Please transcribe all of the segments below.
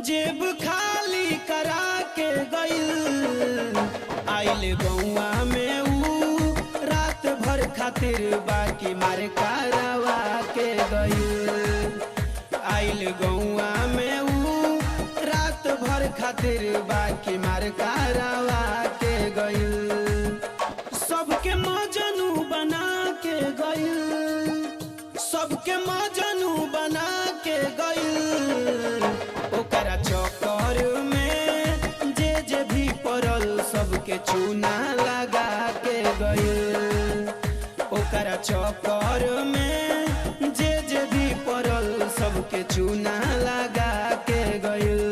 जेब खाली करा के गइल। आइल गौआ में ऊ रात भर खातिर बाकी मार करवा के गइल। आइल गौआ में ऊ रात भर खातिर बाकी मार करवा के गइल। सबके मजनू बना के गइल, सबके मजनू बना के गइल। ओकरा चक्कर में जे भी पड़ल सबके चूना लगा के गइल। ओकरा चक्कर में जे भी पड़ल सबके चूना लगा के गइल।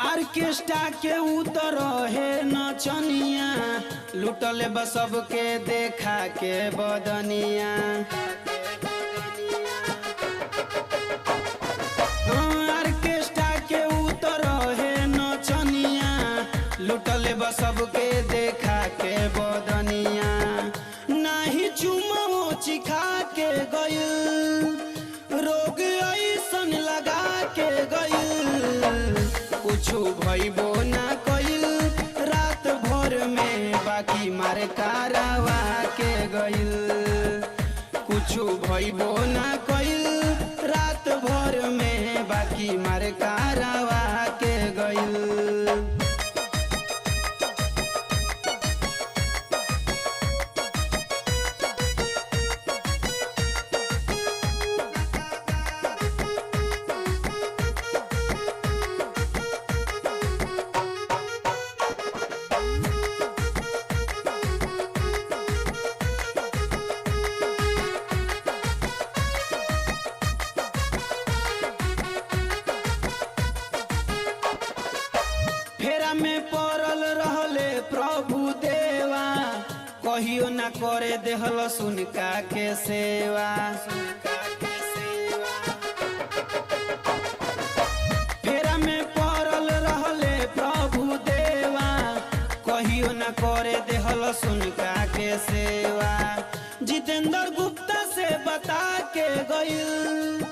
ऑर्केस्ट्रा के उतर है नचनिया, लुटल बस सबके देखा के बदनिया। ऑर्केस्ट्रा के उतर है नचनिया, लुटल बस सबके देखा के बदनिया। नाही चुमो चिखा के गइल, रोग ऐसन लगा के गइल। कुछु भइबो ना कइल रात भर में बाकी मार करवा के गइल। कुछु भइबो ना कइल रात भर में बाकी मार करवा के गइल। में पड़ल रहले प्रभु देवा, कहियो ना करे देहल सुनका के सेवा। फेरा में पड़ल रहले प्रभु देवा, कहियो ना करे देहल सुनका के सेवा। जितेंद्र गुप्ता से बता के गइल,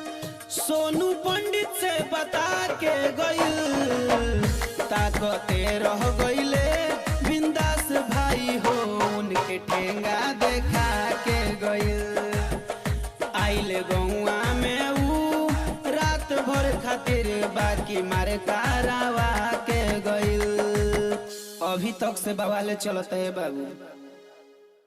सोनू पंडित से बता के गइल। ताकते रह गइले बिंदास भाई हो, उनके ठेंगा देखा के गइल। आइल गौआ में ऊ रात भर खातिर बाकी मार करवा के गइल। अभी तक से बवाले चलते है बाबू।